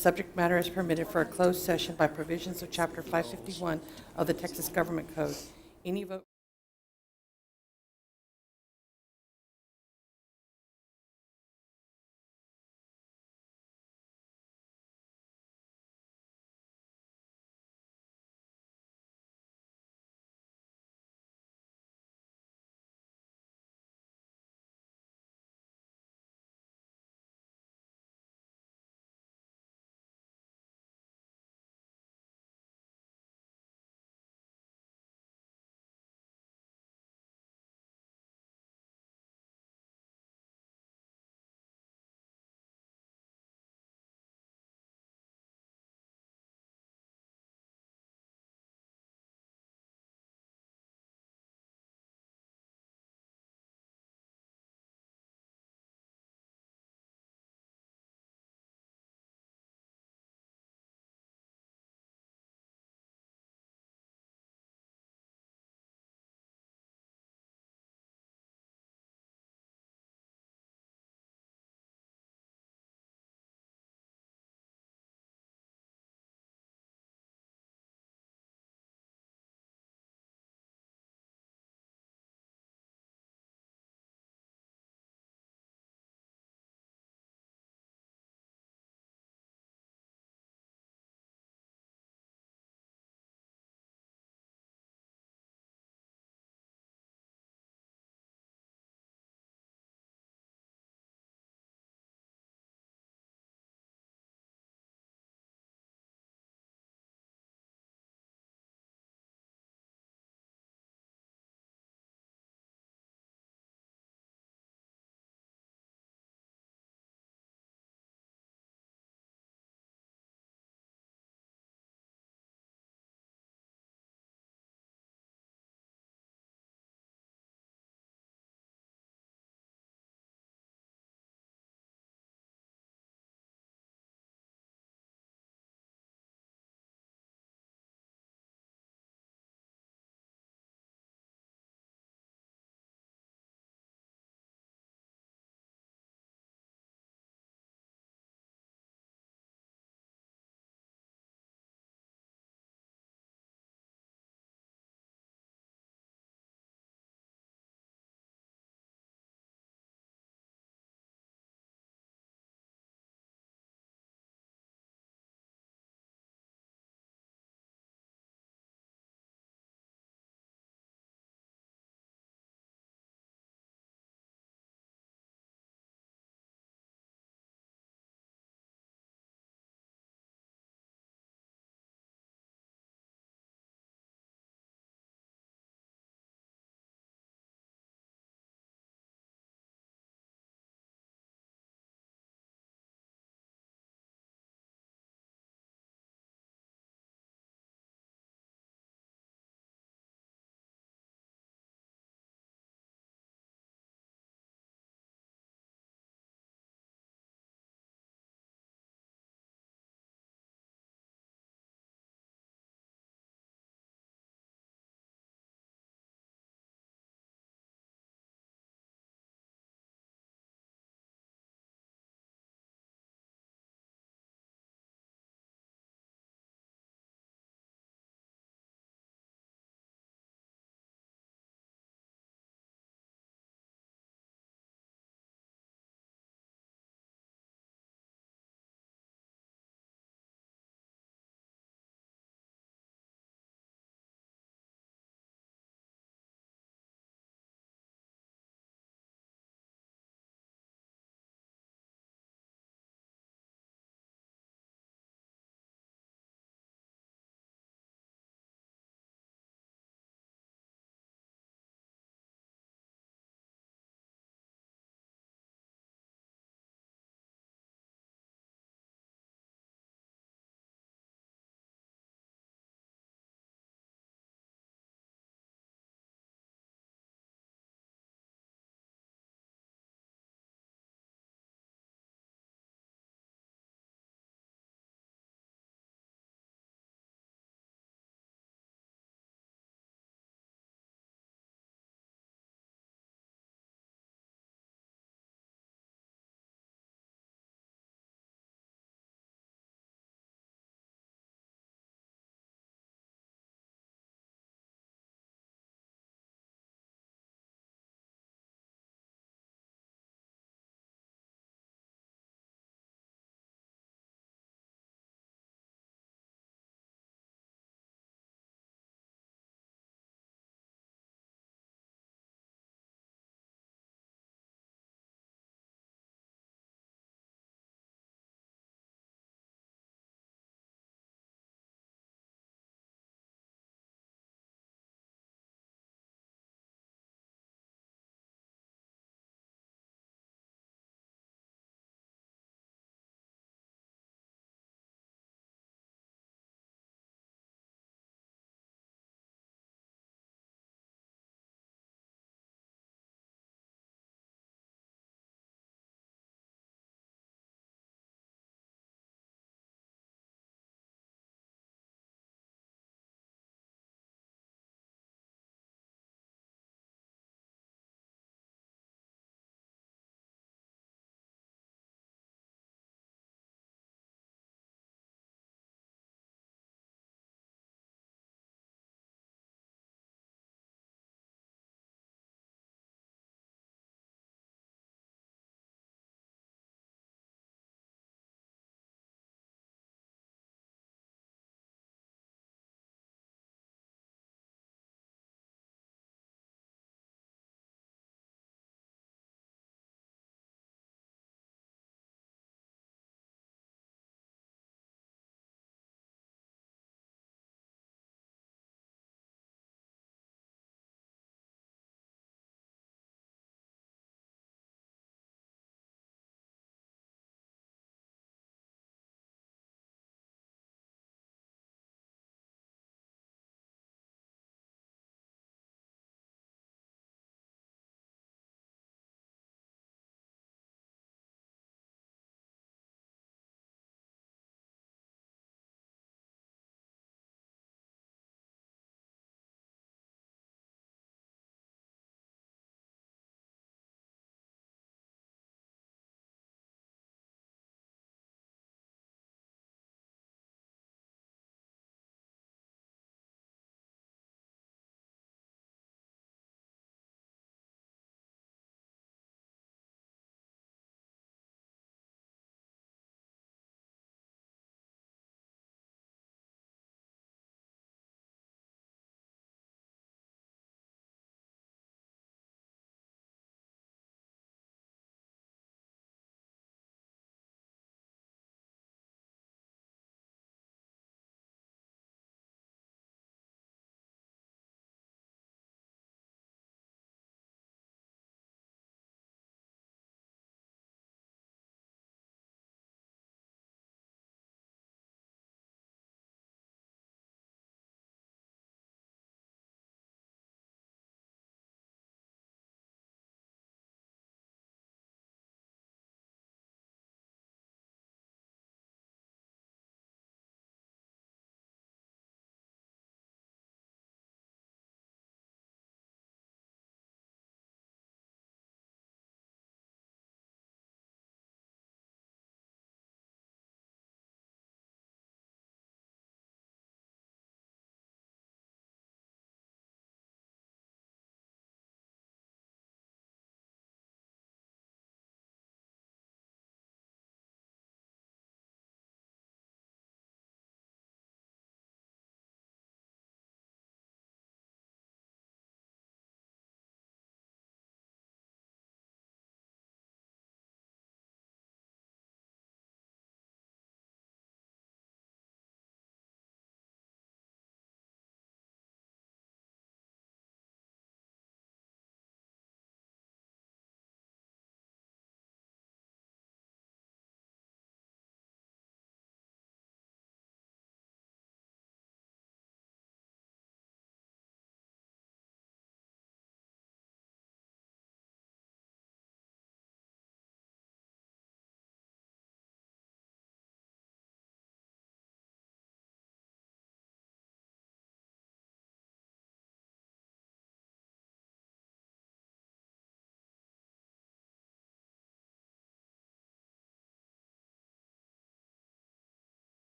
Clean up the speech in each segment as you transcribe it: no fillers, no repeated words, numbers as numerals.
subject matter is permitted for a closed session by provisions of Chapter 551 of the Texas Government Code. Any vote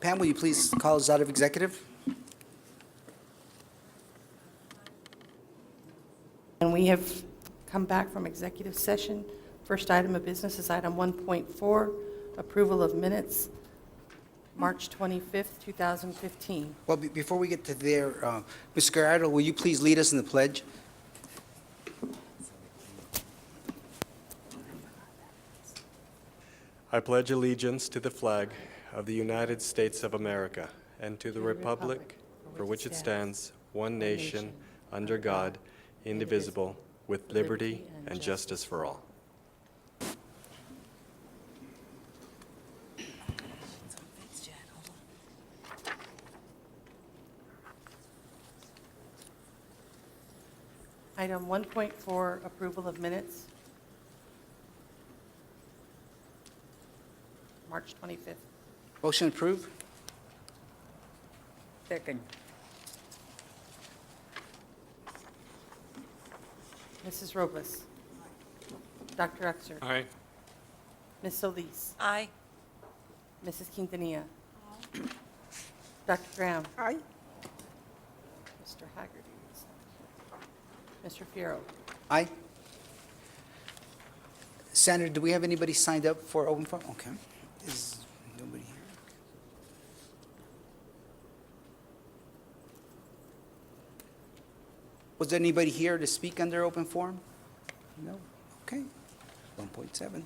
Pam, will you please call us out of executive? And we have come back from executive session. First item of business is item 1.4, approval of minutes, March 25th, 2015. Well, before we get to there, Mr. Gallardo, will you please lead us in the pledge? I pledge allegiance to the flag of the United States of America and to the republic for which it stands, one nation, under God, indivisible, with liberty and justice for all. Item 1.4, approval of minutes, March 25th. Motion approved. Second. Mrs. Robles. Dr. Uxer. Aye. Ms. Solis. Aye. Mrs. Quintanilla. Dr. Graham. Aye. Mr. Hagerty. Mr. Fierro. Aye. Senator, do we have anybody signed up for open forum? Okay. Is nobody here? Was there anybody here to speak under open forum? No? Okay. 1.7.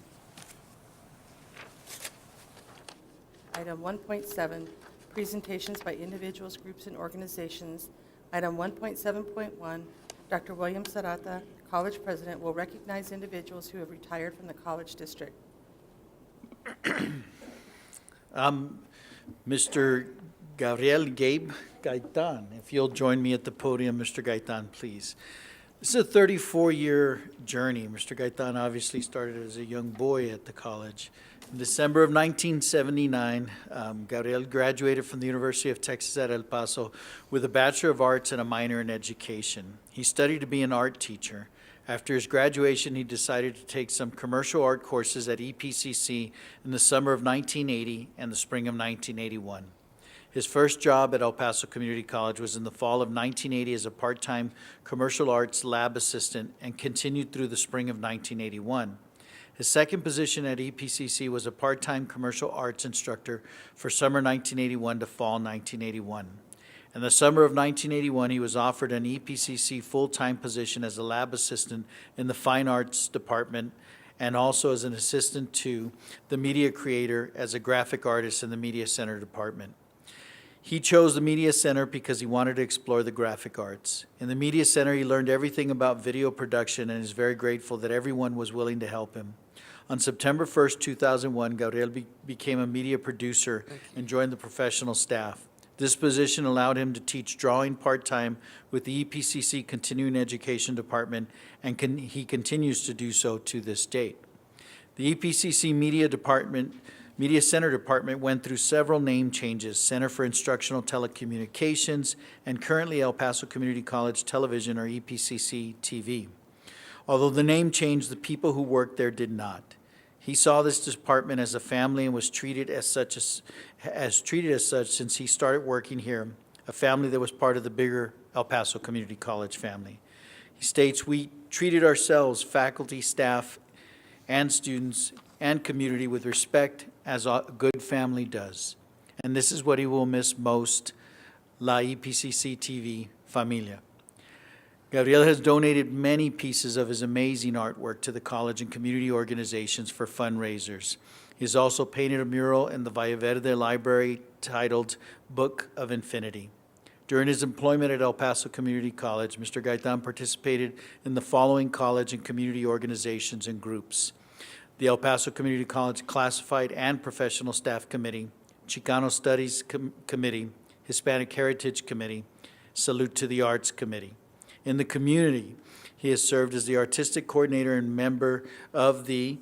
Item 1.7, presentations by individuals, groups, and organizations. Item 1.7.1, Dr. William Sarata, college president, will recognize individuals who have retired from the college district. Mr. Gabriel Gabe Gaitan, if you'll join me at the podium, Mr. Gaitan, please. This is a 34-year journey. Mr. Gaitan obviously started as a young boy at the college. In December of 1979, Gabriel graduated from the University of Texas at El Paso with a Bachelor of Arts and a minor in education. He studied to be an art teacher. After his graduation, he decided to take some commercial art courses at EPCC in the summer of 1980 and the spring of 1981. His first job at El Paso Community College was in the fall of 1980 as a part-time commercial arts lab assistant and continued through the spring of 1981. His second position at EPCC was a part-time commercial arts instructor for summer 1981 to fall 1981. In the summer of 1981, he was offered an EPCC full-time position as a lab assistant in the Fine Arts Department and also as an assistant to the media creator as a graphic artist in the Media Center Department. He chose the Media Center because he wanted to explore the graphic arts. In the Media Center, he learned everything about video production and is very grateful that everyone was willing to help him. On September 1st, 2001, Gabriel became a media producer and joined the professional staff. This position allowed him to teach drawing part-time with the EPCC Continuing Education Department, and he continues to do so to this date. The EPCC Media Center Department went through several name changes: Center for Instructional Telecommunications, and currently El Paso Community College Television, or EPCC TV. Although the name changed, the people who worked there did not. He saw this department as a family and was treated as such since he started working here, a family that was part of the bigger El Paso Community College family. He states, "We treated ourselves, faculty, staff, and students, and community with respect as a good family does. And this is what he will miss most, La EPCC TV Familia." Gabriel has donated many pieces of his amazing artwork to the college and community organizations for fundraisers. He has also painted a mural in the Vallaverde Library titled Book of Infinity. During his employment at El Paso Community College, Mr. Gaitan participated in the following college and community organizations and groups: the El Paso Community College Classified and Professional Staff Committee, Chicano Studies Committee, Hispanic Heritage Committee, Salute to the Arts Committee. In the community, he has served as the artistic coordinator and member of the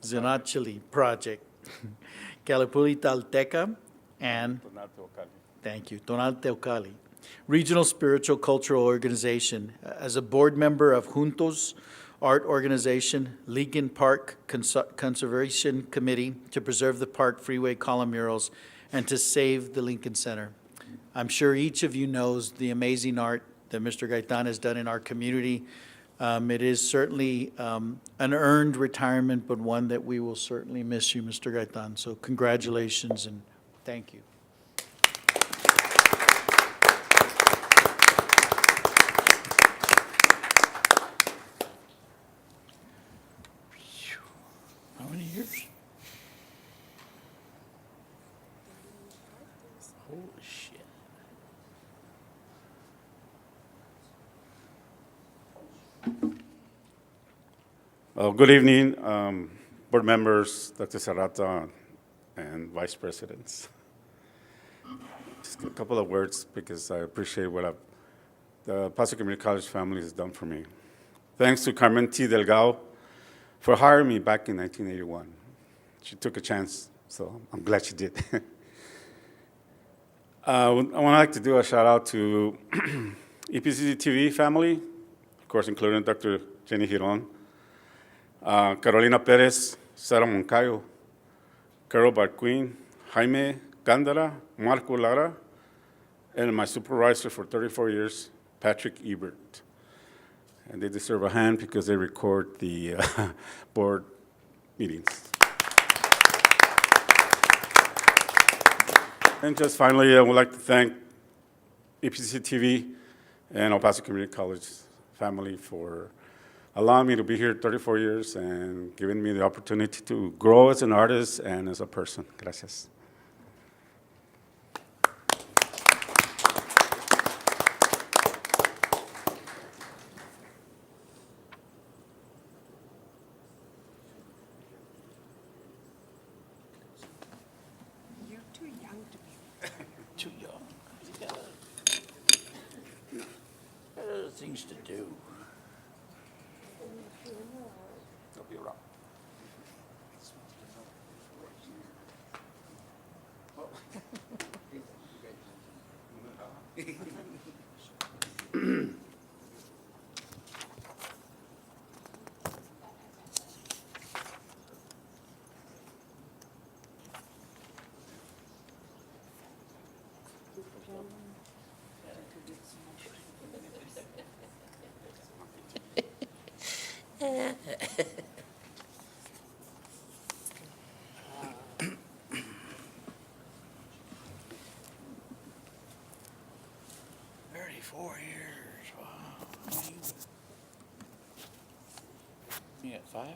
Zinachili Project, Calipuli Talteca, and Tonal Teocalli Regional Spiritual Cultural Organization. As a board member of Juntos, art organization, Lincoln Park Conservation Committee, to preserve the park freeway column murals and to save the Lincoln Center. I'm sure each of you knows the amazing art that Mr. Gaitan has done in our community. It is certainly an earned retirement, but one that we will certainly miss you, Mr. Gaitan. So congratulations and thank you. How many years? Holy shit. Good evening, board members, Dr. Serrata, and vice presidents. Just a couple of words because I appreciate what the Paso Community College family has done for me. Thanks to Carmen T. Delgado for hiring me back in 1981. She took a chance, so I'm glad she did. I would like to do a shout out to EPCC TV family, of course, including Dr. Jenny Giron, Carolina Perez, Sara Moncayo, Carol Barquin, Jaime Gandara, Marco Lara, and my supervisor for 34 years, Patrick Ebert. And they deserve a hand because they record the board meetings. And just finally, I would like to thank EPCC TV and El Paso Community College family for allowing me to be here 34 years and giving me the opportunity to grow as an artist and as a person. Gracias. You're too young to be. Too young. Other things to do. You got 5?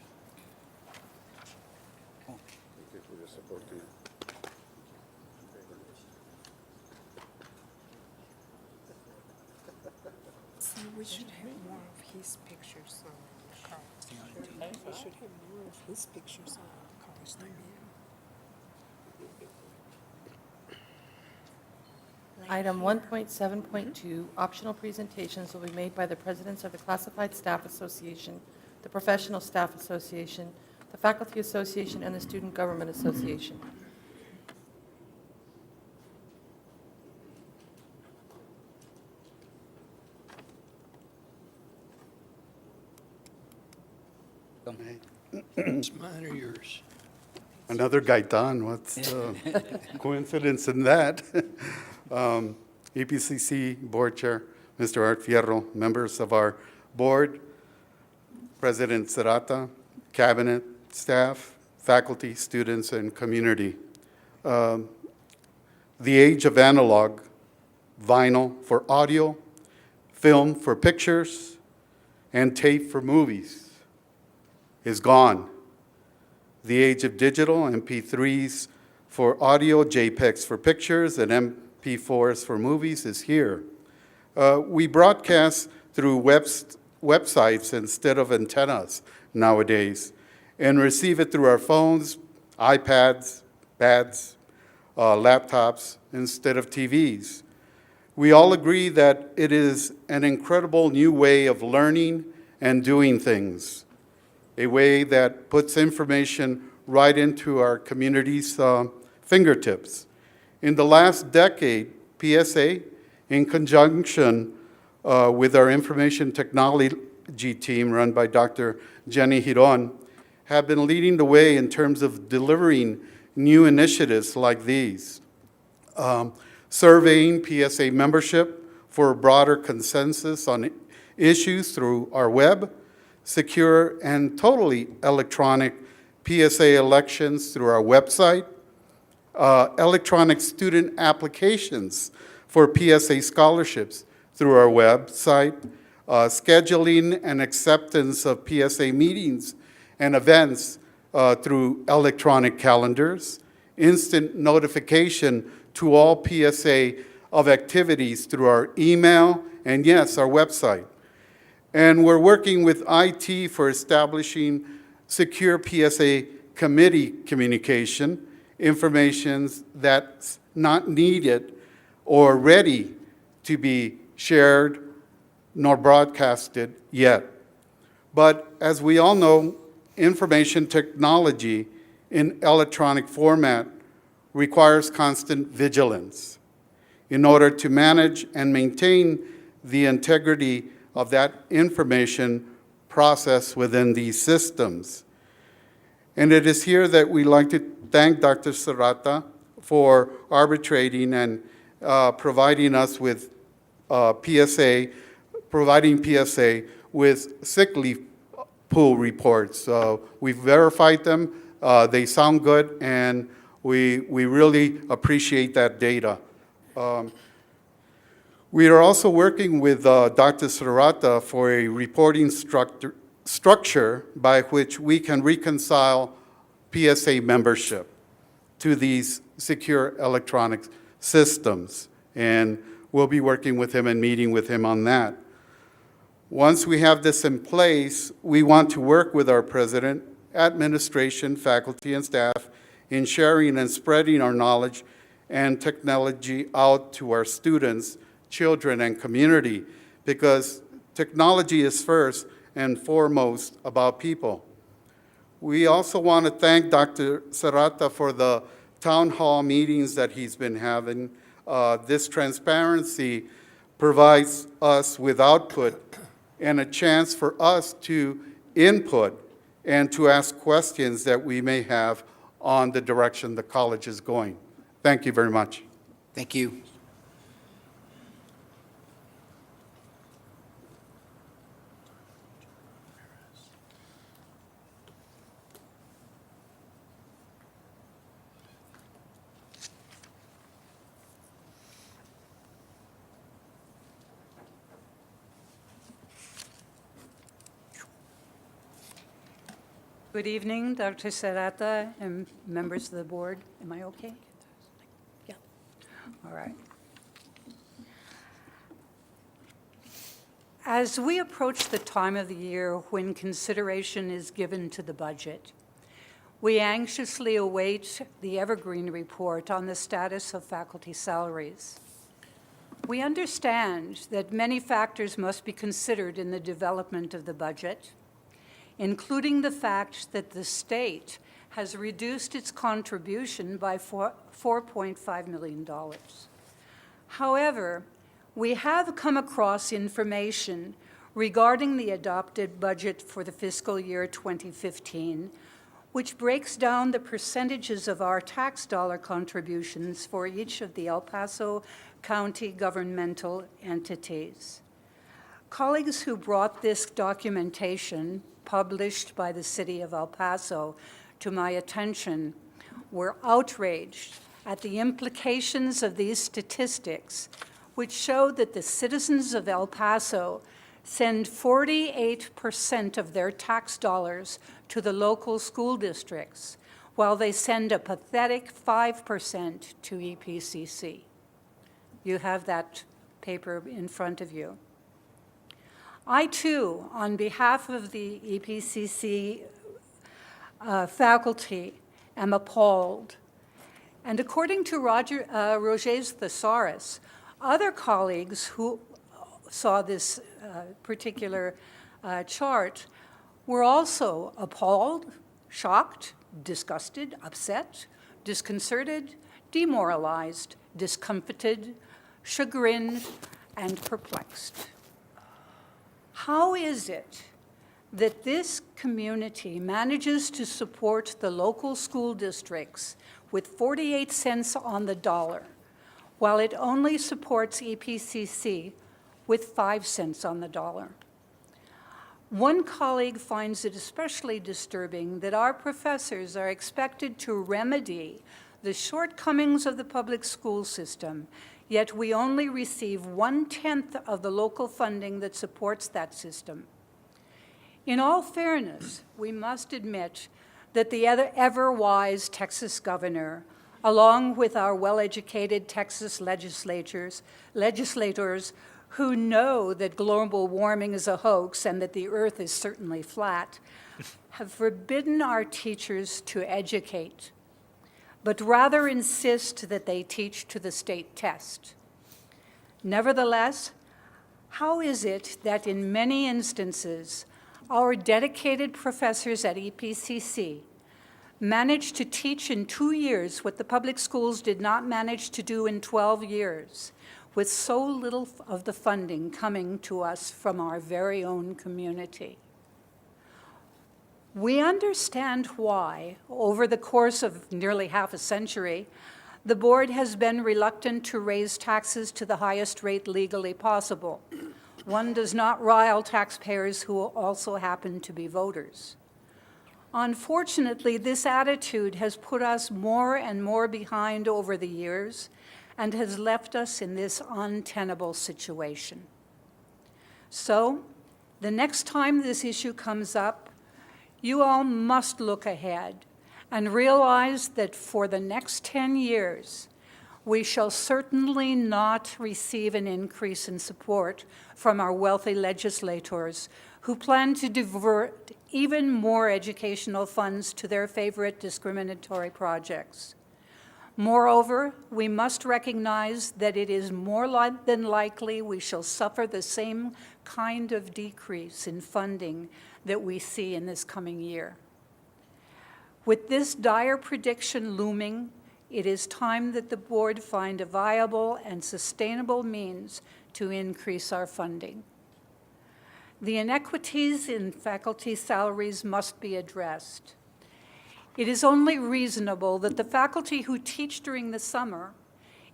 See, we should have more of his pictures on the cards. We should have more of his pictures on the cards than you. Item 1.7.2, optional presentations will be made by the presidents of the Classified Staff Association, the Professional Staff Association, the Faculty Association, and the Student Government Association. It's mine or yours? Another Gaitan, what's the coincidence in that? EPCC Board Chair, Mr. Art Fierro, members of our board, President Serrata, cabinet, staff, faculty, students, and community. The age of analog, vinyl for audio, film for pictures, and tape for movies is gone. The age of digital, MP3s for audio, JPEGs for pictures, and MP4s for movies is here. We broadcast through websites instead of antennas nowadays and receive it through our phones, iPads, pads, laptops, instead of TVs. We all agree that it is an incredible new way of learning and doing things, a way that puts information right into our community's fingertips. In the last decade, PSA, in conjunction with our information EPCG team, run by Dr. Jenny Giron, have been leading the way in terms of delivering new initiatives like these. Surveying PSA membership for a broader consensus on issues through our web, secure and totally electronic PSA elections through our website, electronic student applications for PSA scholarships through our website, scheduling and acceptance of PSA meetings and events through electronic calendars, instant notification to all PSA of activities through our email, and yes, our website. And we're working with IT for establishing secure PSA committee communication, information that's not needed or ready to be shared nor broadcasted yet. But as we all know, information technology in electronic format requires constant vigilance in order to manage and maintain the integrity of that information process within these systems. And it is here that we like to thank Dr. Serrata for arbitrating and providing us with providing PSA with sick leave pool reports. We've verified them, they sound good, and we really appreciate that data. We are also working with Dr. Serrata for a reporting structure by which we can reconcile PSA membership to these secure electronic systems. And we'll be working with him and meeting with him on that. Once we have this in place, we want to work with our president, administration, faculty, and staff in sharing and spreading our knowledge and technology out to our students, children, and community, because technology is first and foremost about people. We also want to thank Dr. Serrata for the town hall meetings that he's been having. This transparency provides us with output and a chance for us to input and to ask questions that we may have on the direction the college is going. Thank you very much. Thank you. Good evening, Dr. Serrata and members of the board. Am I okay? Yeah. All right. As we approach the time of the year when consideration is given to the budget, we anxiously await the Evergreen report on the status of faculty salaries. We understand that many factors must be considered in the development of the budget, including the fact that the state has reduced its contribution by $4.5 million. However, we have come across information regarding the adopted budget for the fiscal year 2015, which breaks down the percentages of our tax dollar contributions for each of the El Paso County governmental entities. Colleagues who brought this documentation, published by the City of El Paso, to my attention were outraged at the implications of these statistics, which showed that the citizens of El Paso send 48% of their tax dollars to the local school districts, while they send a pathetic 5% to EPCC. You have that paper in front of you. I, too, on behalf of the EPCC faculty, am appalled. And according to Roger's thesaurus, other colleagues who saw this particular chart were also appalled, shocked, disgusted, upset, disconcerted, demoralized, discomfited, chagrined, and perplexed. How is it that this community manages to support the local school districts with 48 cents on the dollar, while it only supports EPCC with 5 cents on the dollar? One colleague finds it especially disturbing that our professors are expected to remedy the shortcomings of the public school system, yet we only receive 1/10 of the local funding that supports that system. In all fairness, we must admit that the ever-wise Texas governor, along with our well-educated Texas legislators who know that global warming is a hoax and that the earth is certainly flat, have forbidden our teachers to educate, but rather insist that they teach to the state test. Nevertheless, how is it that in many instances, our dedicated professors at EPCC manage to teach in 2 years what the public schools did not manage to do in 12 years, with so little of the funding coming to us from our very own community? We understand why, over the course of nearly half a century, the board has been reluctant to raise taxes to the highest rate legally possible. One does not rile taxpayers who also happen to be voters. Unfortunately, this attitude has put us more and more behind over the years and has left us in this untenable situation. So, the next time this issue comes up, you all must look ahead and realize that for the next 10 years, we shall certainly not receive an increase in support from our wealthy legislators who plan to divert even more educational funds to their favorite discriminatory projects. Moreover, we must recognize that it is more than likely we shall suffer the same kind of decrease in funding that we see in this coming year. With this dire prediction looming, it is time that the board find a viable and sustainable means to increase our funding. The inequities in faculty salaries must be addressed. It is only reasonable that the faculty who teach during the summer,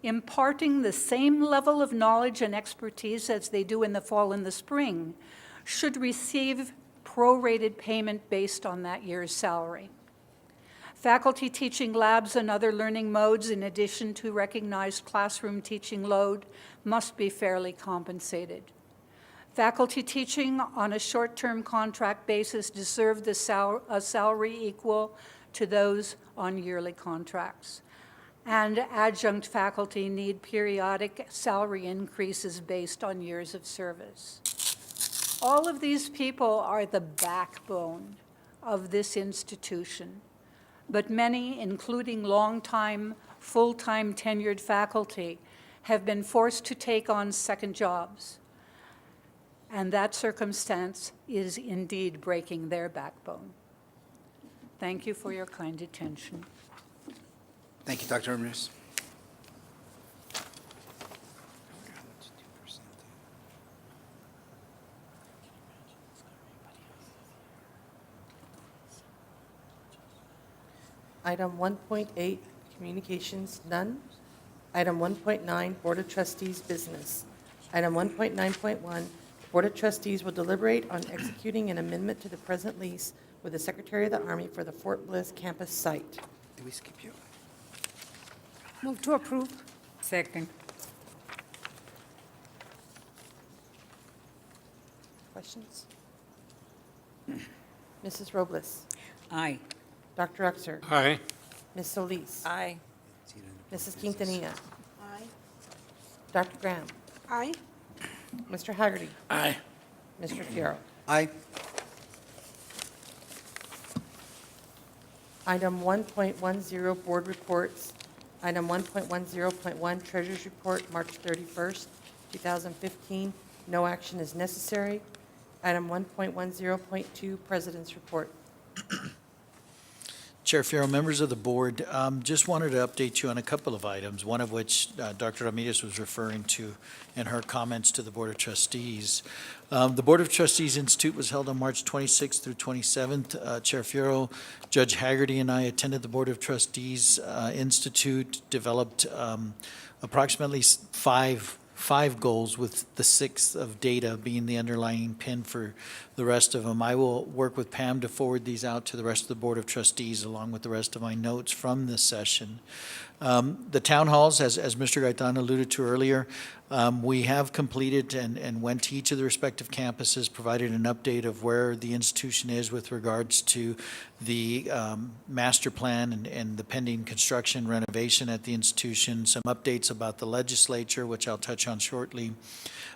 imparting the same level of knowledge and expertise as they do in the fall and the spring, should receive prorated payment based on that year's salary. Faculty teaching labs and other learning modes, in addition to recognized classroom teaching load, must be fairly compensated. Faculty teaching on a short-term contract basis deserve a salary equal to those on yearly contracts. And adjunct faculty need periodic salary increases based on years of service. All of these people are the backbone of this institution, but many, including long-time, full-time tenured faculty, have been forced to take on second jobs. And that circumstance is indeed breaking their backbone. Thank you for your kind attention. Thank you, Dr. Ramirez. Item 1.8, communications, none. Item 1.9, Board of Trustees business. Item 1.9.1, Board of Trustees will deliberate on executing an amendment to the present lease with the Secretary of the Army for the Fort Bliss campus site. Did we skip you? Move to approve. Second. Questions? Mrs. Robles? Aye. Dr. Uxer? Aye. Ms. Solis? Aye. Mrs. Quintanilla? Aye. Dr. Graham? Aye. Mr. Haggerty? Aye. Mr. Fierro. Aye. Item 1.10, Board Reports. Item 1.10.1, Treasurer's Report, March 31st, 2015. No action is necessary. Item 1.10.2, President's Report. Chair Fierro, members of the board, just wanted to update you on a couple of items, one of which Dr. Ramirez was referring to in her comments to the Board of Trustees. The Board of Trustees Institute was held on March 26th through 27th. Chair Fierro, Judge Haggerty, and I attended the Board of Trustees Institute, developed approximately five goals, with the sixth of data being the underlying pin for the rest of them. I will work with Pam to forward these out to the rest of the Board of Trustees along with the rest of my notes from this session. The town halls, as Mr. Gaitan alluded to earlier, we have completed and went to each of the respective campuses, provided an update of where the institution is with regards to the master plan and the pending construction renovation at the institution, some updates about the legislature, which I'll touch on shortly,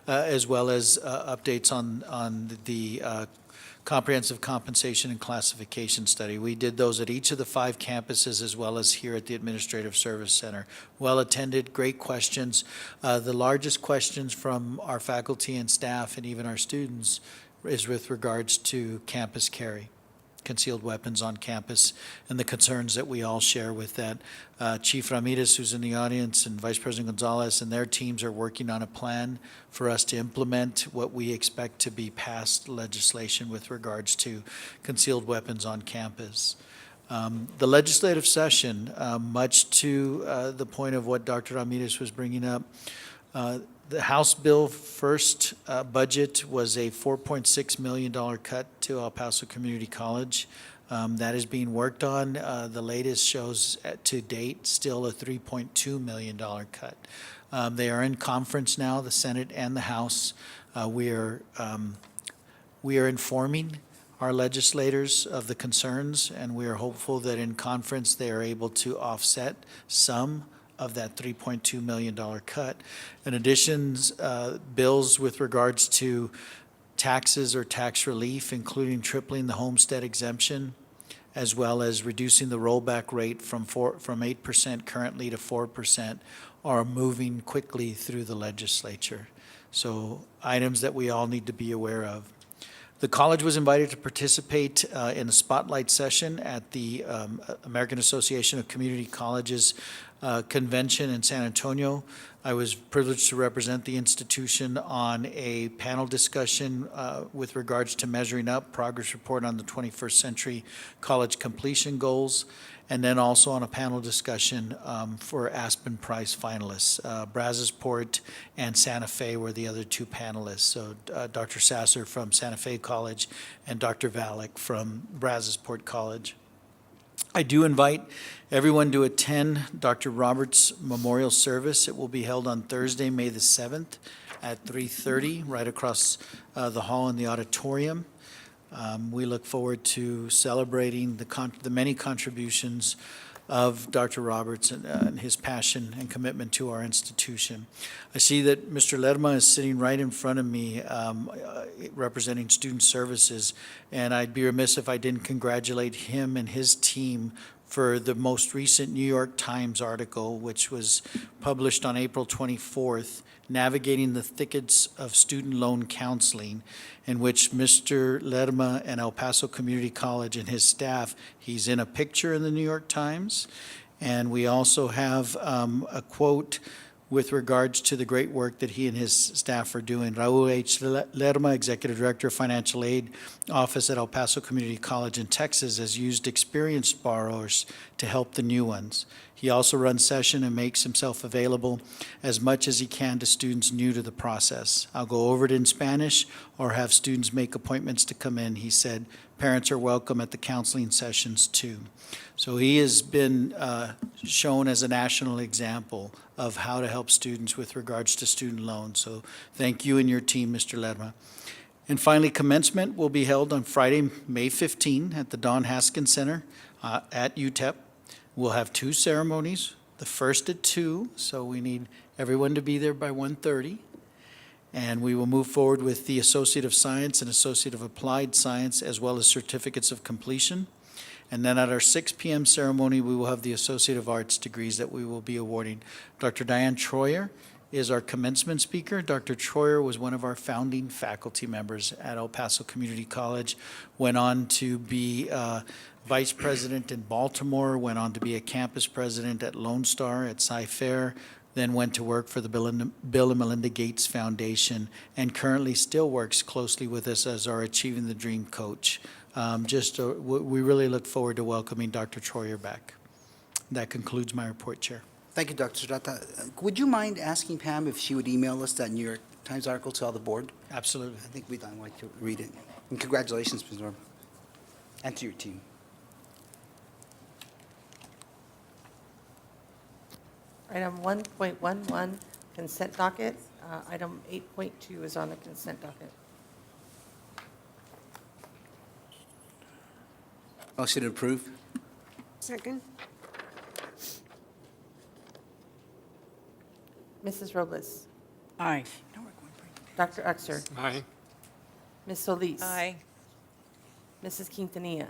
as well as updates on the comprehensive compensation and classification study. We did those at each of the 5 campuses as well as here at the Administrative Service Center. Well attended, great questions. The largest questions from our faculty and staff and even our students is with regards to campus carry, concealed weapons on campus, and the concerns that we all share with that. Chief Ramirez, who's in the audience, and Vice President Gonzalez and their teams are working on a plan for us to implement what we expect to be passed legislation with regards to concealed weapons on campus. The legislative session, much to the point of what Dr. Ramirez was bringing up, the House bill first budget was a $4.6 million cut to El Paso Community College. That is being worked on. The latest shows to date still a $3.2 million cut. They are in conference now, the Senate and the House. We are informing our legislators of the concerns, and we are hopeful that in conference they are able to offset some of that $3.2 million cut. In addition, bills with regards to taxes or tax relief, including tripling the homestead exemption, as well as reducing the rollback rate from 8% currently to 4%, are moving quickly through the legislature. So items that we all need to be aware of. The college was invited to participate in a spotlight session at the American Association of Community Colleges convention in San Antonio. I was privileged to represent the institution on a panel discussion with regards to measuring up, progress report on the 21st century college completion goals, and then also on a panel discussion for Aspen Prize finalists. Brazosport and Santa Fe were the other 2 panelists. So Dr. Sasser from Santa Fe College and Dr. Valek from Brazosport College. I do invite everyone to attend Dr. Roberts' memorial service. It will be held on Thursday, May the 7th at 3:30, right across the hall in the auditorium. We look forward to celebrating the many contributions of Dr. Roberts and his passion and commitment to our institution. I see that Mr. Lerma is sitting right in front of me representing Student Services, and I'd be remiss if I didn't congratulate him and his team for the most recent New York Times article, which was published on April 24th, Navigating the Thickets of Student Loan Counseling, in which Mr. Lerma and El Paso Community College and his staff, he's in a picture in the New York Times, and we also have a quote with regards to the great work that he and his staff are doing. Raul H. Lerma, Executive Director of Financial Aid Office at El Paso Community College in Texas, has used experienced borrowers to help the new ones. He also runs session and makes himself available as much as he can to students new to the process. I'll go over it in Spanish or have students make appointments to come in. He said parents are welcome at the counseling sessions too. So he has been shown as a national example of how to help students with regards to student loans. So thank you and your team, Mr. Lerma. And finally, commencement will be held on Friday, May 15 at the Don Haskins Center at UTEP. We'll have 2 ceremonies, the first at 2, so we need everyone to be there by 1:30. And we will move forward with the Associate of Science and Associate of Applied Science, as well as certificates of completion. And then at our 6 p.m. ceremony, we will have the Associate of Arts degrees that we will be awarding. Dr. Diane Troyer is our commencement speaker. Dr. Troyer was one of our founding faculty members at El Paso Community College, went on to be vice president in Baltimore, went on to be a campus president at Lone Star at Cy-Fair, then went to work for the Bill and Melinda Gates Foundation, and currently still works closely with us as our Achieving the Dream coach. We really look forward to welcoming Dr. Troyer back. That concludes my report, Chair. Thank you, Dr. Serrata. Would you mind asking Pam if she would email us that New York Times article to all the board? Absolutely. I think we'd like to read it. And congratulations, Ms. Norm, and to your team. Item 1.11, consent docket. Item 8.2 is on the consent docket. Motion to approve. Second? Mrs. Robles. Aye. Dr. Uxer. Aye. Ms. Solis. Aye. Mrs. Quintanilla.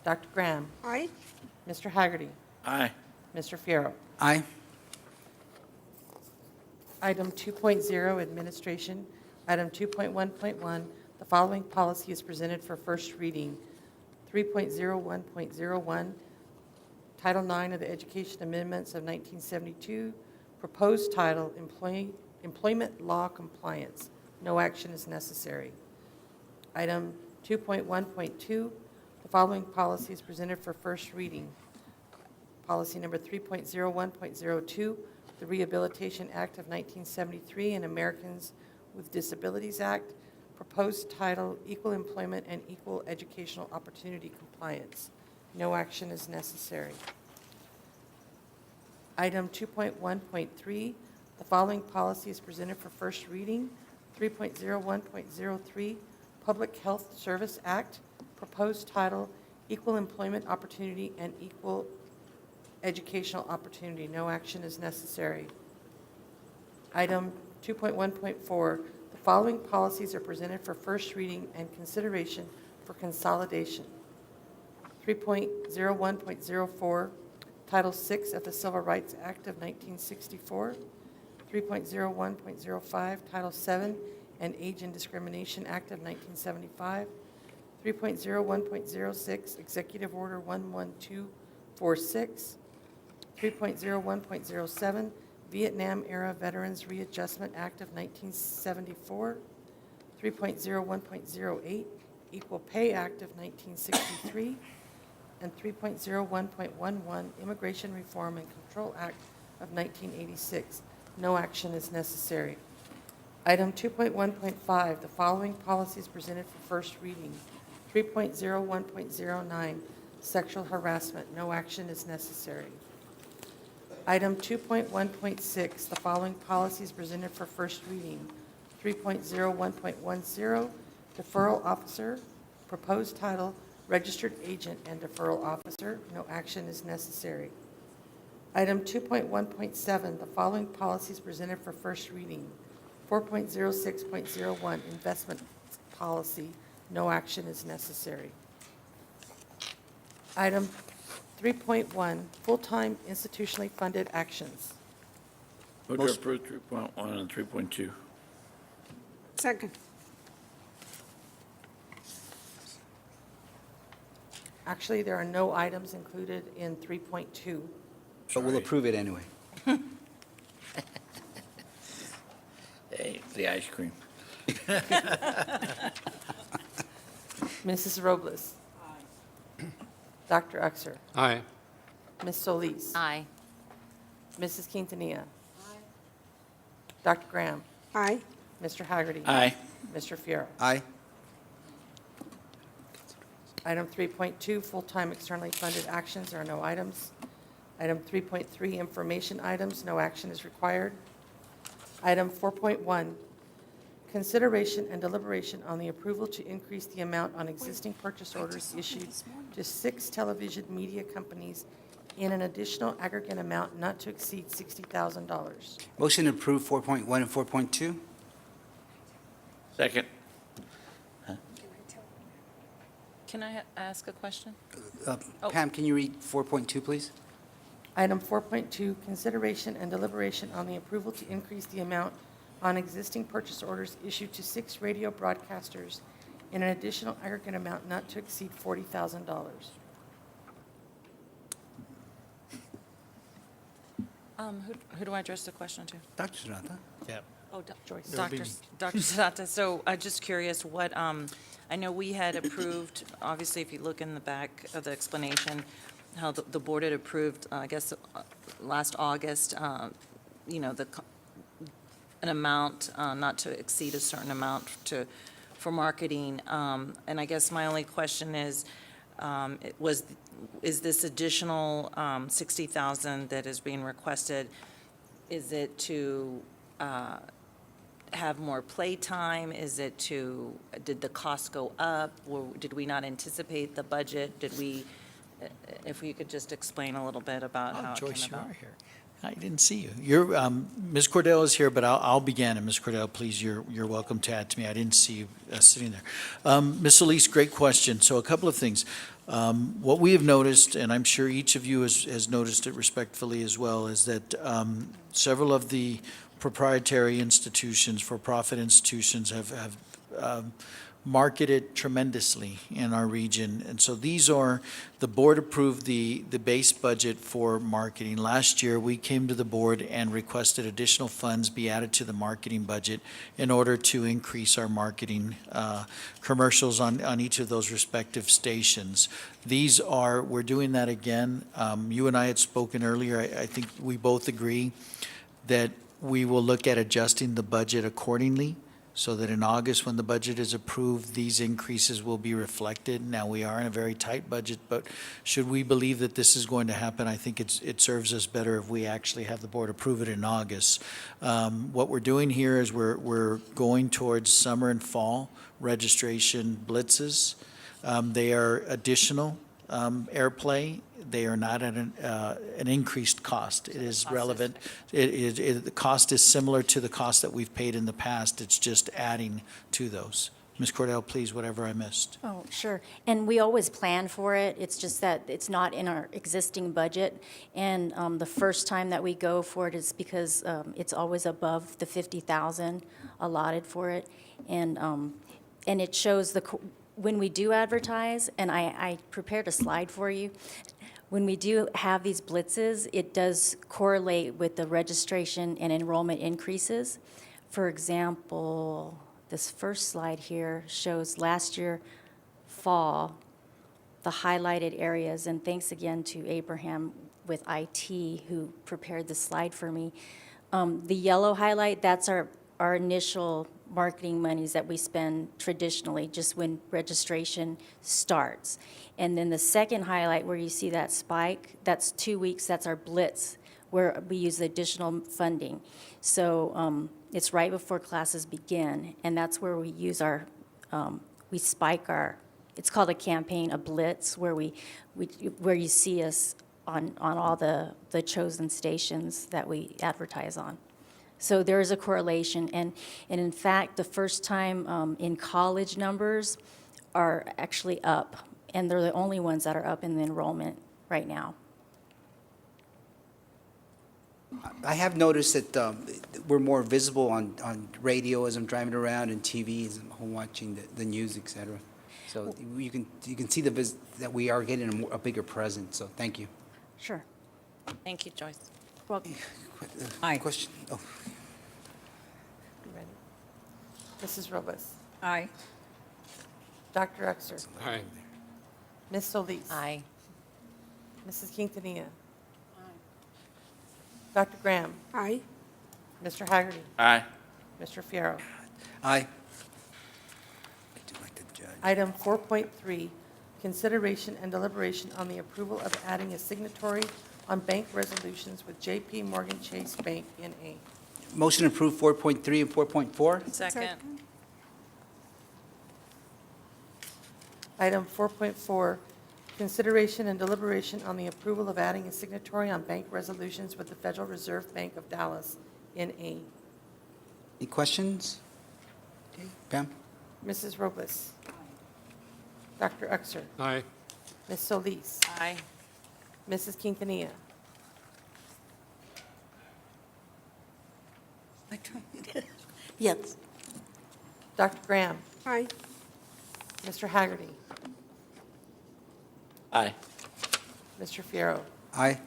Dr. Graham. Aye. Mr. Haggerty. Aye. Mr. Fierro. Aye. Item 2.0, administration. Item 2.1.1, the following policy is presented for first reading. 3.01.01, Title IX of the Education Amendments of 1972, proposed title, Employment Law Compliance. No action is necessary. Item 2.1.2, the following policy is presented for first reading. Policy number 3.01.02, the Rehabilitation Act of 1973 and Americans with Disabilities Act, proposed title, Equal Employment and Equal Educational Opportunity Compliance. No action is necessary. Item 2.1.3, the following policy is presented for first reading. 3.01.03, Public Health Service Act, proposed title, Equal Employment Opportunity and Equal Educational Opportunity. No action is necessary. Item 2.1.4, the following policies are presented for first reading and consideration for consolidation. 3.01.04, Title VI of the Civil Rights Act of 1964. 3.01.05, Title VII and Age and Discrimination Act of 1975. 3.01.06, Executive Order 11246. 3.01.07, Vietnam-era Veterans Readjustment Act of 1974. 3.01.08, Equal Pay Act of 1963. And 3.01.11, Immigration Reform and Control Act of 1986. No action is necessary. Item 2.1.5, the following policies presented for first reading. 3.01.09, Sexual Harassment. No action is necessary. Item 2.1.6, the following policies presented for first reading. 3.01.10, Deferral Officer, proposed title, Registered Agent and Deferral Officer. No action is necessary. Item 2.1.7, the following policies presented for first reading. 4.06.01, Investment Policy. No action is necessary. Item 3.1, Full-Time Institutionally Funded Actions. Vote to approve 3.1 and 3.2. Second? Actually, there are no items included in 3.2. But we'll approve it anyway. Hey, the ice cream. Mrs. Robles. Dr. Uxer. Aye. Ms. Solis. Aye. Mrs. Quintanilla. Dr. Graham. Aye. Mr. Haggerty. Aye. Mr. Fierro. Aye. Item 3.2, full-time externally funded actions. There are no items. Item 3.3, information items. No action is required. Item 4.1, consideration and deliberation on the approval to increase the amount on existing purchase orders issued to 6 television media companies in an additional aggregate amount not to exceed $60,000. Motion to approve 4.1 and 4.2. Second. Can I ask a question? Pam, can you read 4.2, please? Item 4.2, consideration and deliberation on the approval to increase the amount on existing purchase orders issued to 6 radio broadcasters in an additional aggregate amount not to exceed $40,000. Who do I address the question to? Dr. Sarata? Yeah. Oh, Joyce. Dr. Sarata. So I'm just curious what, I know we had approved, obviously, if you look in the back of the explanation, how the board had approved, I guess, last August, you know, an amount not to exceed a certain amount for marketing. And I guess my only question is this additional 60,000 that is being requested, is it to have more playtime? Is it did the cost go up? Or did we not anticipate the budget? If you could just explain a little bit about how it Joyce, came you about. are here. I didn't see you. You're, Ms. Cordell is here, but I'll begin, and Ms. Cordell, please, you're welcome to add to me. I didn't see you sitting there. Ms. Solis, great question. So a couple of things. What we have noticed, and I'm sure each of you has noticed it respectfully as well, is that several of the proprietary institutions, for-profit institutions, have marketed tremendously in our region. And so the board approved the base budget for marketing. Last year, we came to the board and requested additional funds be added to the marketing budget in order to increase our marketing commercials on each of those respective stations. We're doing that again. You and I had spoken earlier. I think we both agree that we will look at adjusting the budget accordingly, so that in August, when the budget is approved, these increases will be reflected. Now, we are in a very tight budget, but should we believe that this is going to happen, I think it serves us better if we actually have the board approve it in August. What we're doing here is we're going towards summer and fall registration blitzes. They are additional airplay. They are not at an increased cost. It is relevant. The cost is similar to the cost that we've paid in the past. It's just adding to those. Ms. Cordell, please, whatever I missed. Oh, sure. And we always plan for it. It's just that it's not in our existing budget. And the first time that we go for it is because it's always above the 50,000 allotted for it. And it shows when we do advertise, and I prepared a slide for you. When we do have these blitzes, it does correlate with the registration and enrollment increases. For example, this first slide here shows last year fall, the highlighted areas, and thanks again to Abraham with IT who prepared the slide for me. The yellow highlight, that's our initial marketing monies that we spend traditionally just when registration starts. And then the second highlight where you see that spike, that's 2 weeks, that's our blitz, where we use the additional funding. So it's right before classes begin, and that's where we use we spike it's called a campaign, a blitz, where where you see us on all the chosen stations that we advertise on. So there is a correlation, and in fact, the first time in college numbers are actually up, and they're the only ones that are up in the enrollment right now. I have noticed that we're more visible on radio as I'm driving around and TV as I'm watching the news, et cetera. So you can see that we are getting a bigger presence, so thank you. Sure. Thank you, Joyce. Well, Aye. Question? Oh. You ready? Mrs. Robles. Aye. Dr. Uxer. Aye. Ms. Solis. Aye. Mrs. Quintanilla. Dr. Graham. Aye. Mr. Haggerty. Aye. Mr. Fierro. Aye. I do like the judge. Item 4.3, consideration and deliberation on the approval of adding a signatory on bank resolutions with J.P. Morgan Chase Bank, N.A. Motion approved 4.3 and 4.4. Second. Item 4.4, consideration and deliberation on the approval of adding a signatory on bank resolutions with the Federal Reserve Bank of Dallas, N.A. Any questions? Okay, Pam? Mrs. Robles. Dr. Uxer. Aye. Ms. Solis. Aye. Mrs. Quintanilla. Yes. Dr. Graham, Aye. Mr. Haggerty, Aye. Mr. Fierro. Aye.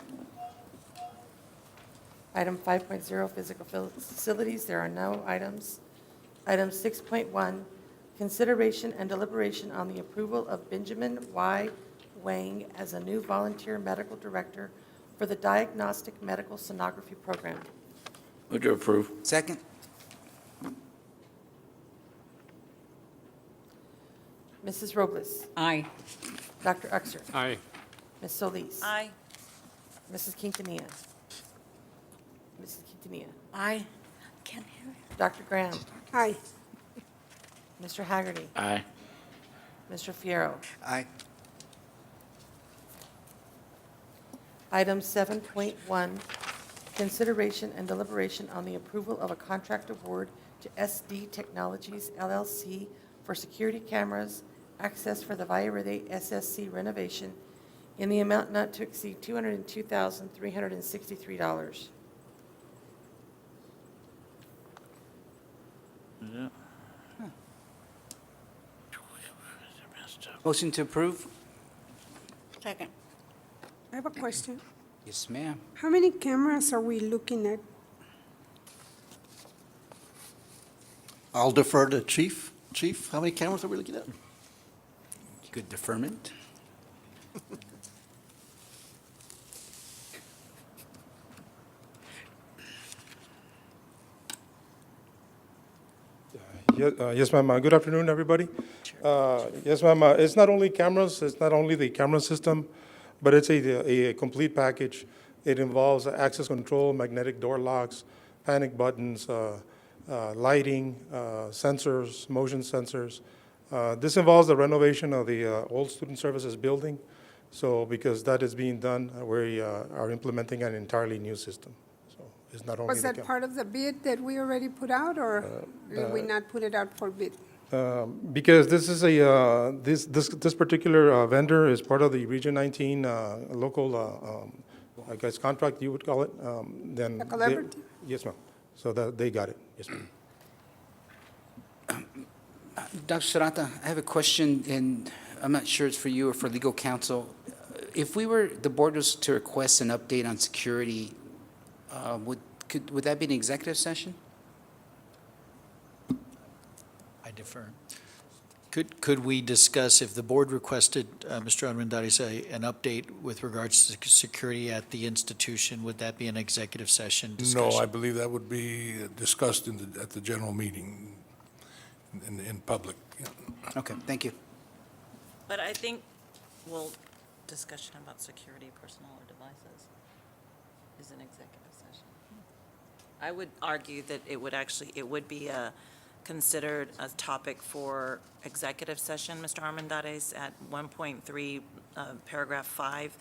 Item 5.0, physical facilities, there are no items. Item 6.1, consideration and deliberation on the approval of Benjamin Y. Wang as a new volunteer medical director for the Diagnostic Medical Sonography Program. Move to approve. Second? Mrs. Robles, Aye. Dr. Uxer, Aye. Ms. Solis. Aye. Mrs. Quintanilla. Mrs. Quintanilla. Aye. Can't hear it. Dr. Graham, Aye. Mr. Haggerty, Aye. Mr. Fierro. Aye. Item 7.1, consideration and deliberation on the approval of a contract award to SD Technologies LLC for security cameras, access for the Vallarede SSC renovation in the amount not to exceed $202,363. Yeah. Motion to approve? Second. I have a question. Yes, ma'am. How many cameras are we looking at? I'll defer to Chief. Chief, how many cameras are we looking at? Good deferment. Yes, ma'am. Good afternoon, everybody. Yes, ma'am. It's not only cameras, it's not only the camera system, but it's a complete package. It involves access control, magnetic door locks, panic buttons, lighting, sensors, motion sensors. This involves the renovation of the old student services building. So because that is being done, we are implementing an entirely new system. So it's not only Was the that part of the bid that we already put out, or did we not put it out for bid? Because this is this particular vendor is part of the Region 19 local, I guess, contract, you would call it. Then A collaborative? Yes, ma'am. So that they got it. Yes, ma'am. Dr. Sarata, I have a question, and I'm not sure it's for you or for legal counsel. If the board was to request an update on security, would that be an executive session? I defer. Could we discuss, if the board requested, Mr. Armendariz, an update with regards to security at the institution, would that be an executive session discussion? No, I believe that would be discussed at the general meeting in public. Okay, thank you. But I think, well, discussion about security, personnel, or devices is an executive session. I would argue that it would be considered a topic for executive session, Mr. Armendariz, at 1.3, paragraph 5,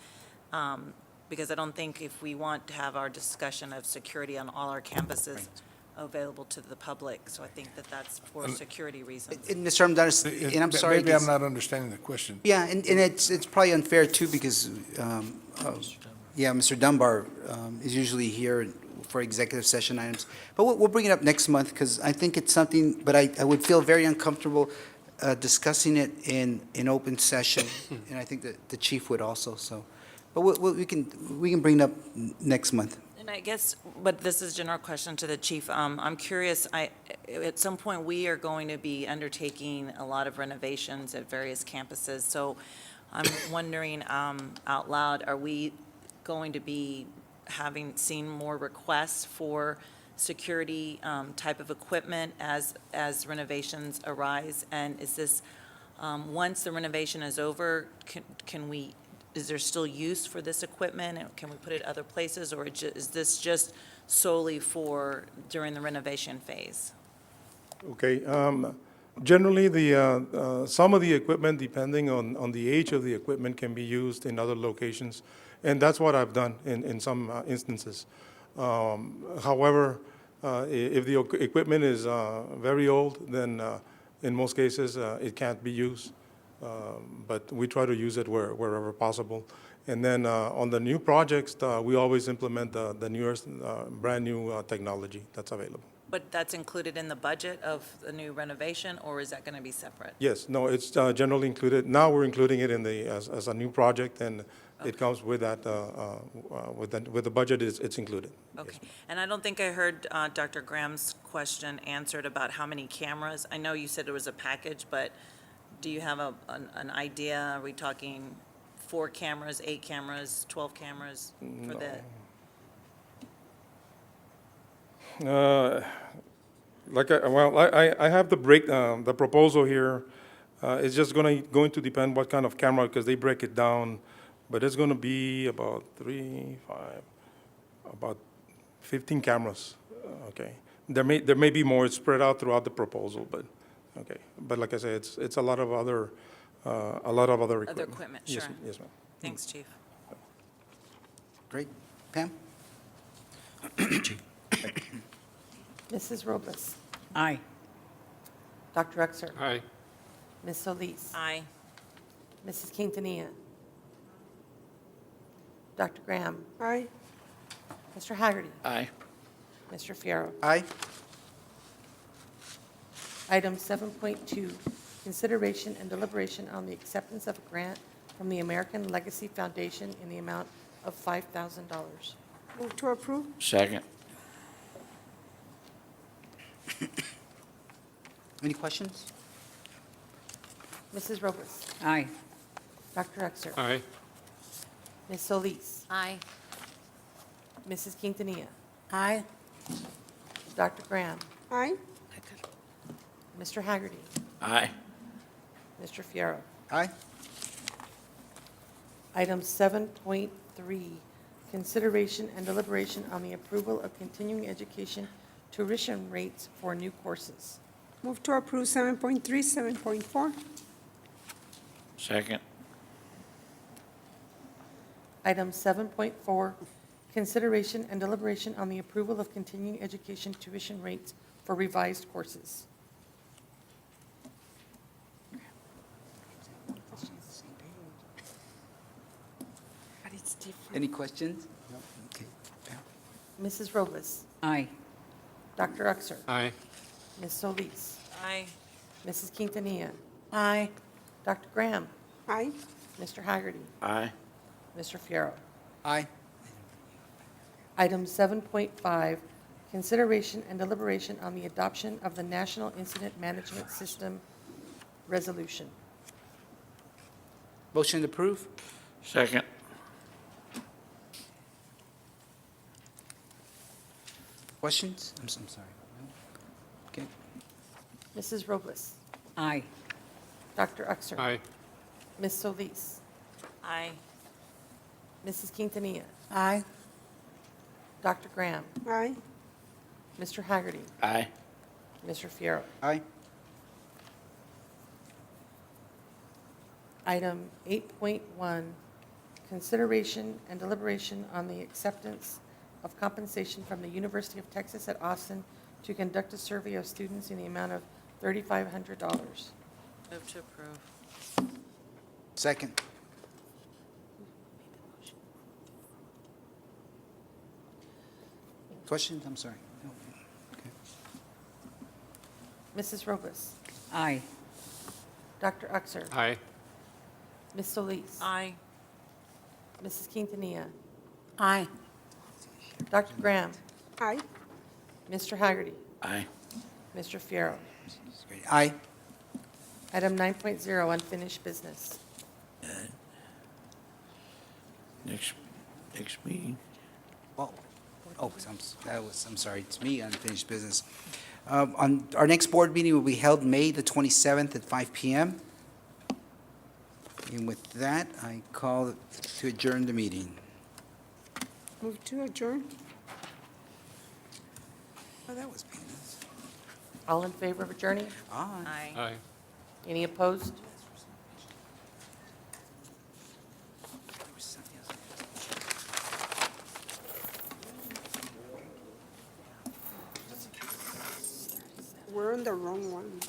because I don't think if we want to have our discussion of security on all our campuses available to the public, so I think that that's for security reasons. And Mr. Armendariz, and I'm sorry. Maybe I'm not understanding the question. Yeah, and it's probably unfair too, because, Mr. Dunbar is usually here for executive session items. But we'll bring it up next month, because I think it's something, but I would feel very uncomfortable discussing it in open session, and I think that the chief would also, so. But we can bring it up next month. And I guess, but this is a general question to the chief. I'm curious, at some point, we are going to be undertaking a lot of renovations at various campuses. So I'm wondering out loud, are we going to be seen more requests for security type of equipment as renovations arise? And is this, once the renovation is over, is there still use for this equipment? And can we put it other places, or is this just solely for during the renovation phase? Okay. Generally, some of the equipment, depending on the age of the equipment, can be used in other locations, and that's what I've done in some instances. However, if the equipment is very old, then in most cases it can't be used. But we try to use it wherever possible. And then on the new projects, we always implement the newest, brand-new technology that's available. But that's included in the budget of the new renovation, or is that going to be separate? Yes, no, it's generally included. Now we're including it in as a new project, and it comes with that, with the budget, it's included. Okay. And I don't think I heard Dr. Graham's question answered about how many cameras. I know you said it was a package, but do you have an idea? Are we talking 4 cameras, 8 cameras, 12 cameras for the? I have the proposal here. It's just going to depend what kind of camera, because they break it down, but it's going to be about 15 cameras, okay? There may be more spread out throughout the proposal, but, okay. But like I said, it's a lot of other equipment. Other equipment, Yes, sure. yes, ma'am. Thanks, Chief. Great. Pam? Mrs. Robles? Aye. Dr. Uxer? Aye. Ms. Solis? Aye. Mrs. Quintanilla? Dr. Graham? Aye. Mr. Haggerty? Aye. Mr. Fierro. Aye. Item 7.2, consideration and deliberation on the acceptance of a grant from the American Legacy Foundation in the amount of $5,000. Move to approve? Second. Any questions? Mrs. Robles? Aye. Dr. Uxer? Aye. Ms. Solis? Aye. Mrs. Quintanilla? Aye. Dr. Graham? Aye. Mr. Haggerty? Aye. Mr. Fierro. Aye. Item 7.3, consideration and deliberation on the approval of continuing education tuition rates for new courses. Move to approve 7.3, 7.4? Second. Item 7.4, consideration and deliberation on the approval of continuing education tuition rates for revised courses. But it's different. Any questions? No? Okay. Pam? Mrs. Robles? Aye. Dr. Uxer? Aye. Ms. Solis? Aye. Mrs. Quintanilla? Aye. Dr. Graham? Aye. Mr. Haggerty? Aye. Mr. Fierro. Aye. Item 7.5, consideration and deliberation on the adoption of the National Incident Management System Resolution. Motion to approve? Second. Questions? I'm sorry. No? Okay. Mrs. Robles? Aye. Dr. Uxer? Aye. Ms. Solis? Aye. Mrs. Quintanilla? Aye. Dr. Graham? Aye. Mr. Haggerty? Aye. Mr. Fierro. Aye. Item 8.1, consideration and deliberation on the acceptance of compensation from the University of Texas at Austin to conduct a survey of students in the amount of $3,500. Move to approve. Second. Questions? I'm sorry. No. Okay. Mrs. Robles? Aye. Dr. Uxer? Aye. Ms. Solis? Aye. Mrs. Quintanilla? Aye. Dr. Graham? Aye. Mr. Haggerty? Aye. Mr. Fierro. Aye. Item 9.0, unfinished business. Next meeting. Oh, I'm sorry, it's me, unfinished business. On our next board meeting will be held May the 27th at 5 p.m. And with that, I call to adjourn the meeting. Move to adjourn? Oh, that was painless. All in favor of adjourning? Aye. Aye. Aye. Any opposed? We're on the wrong one.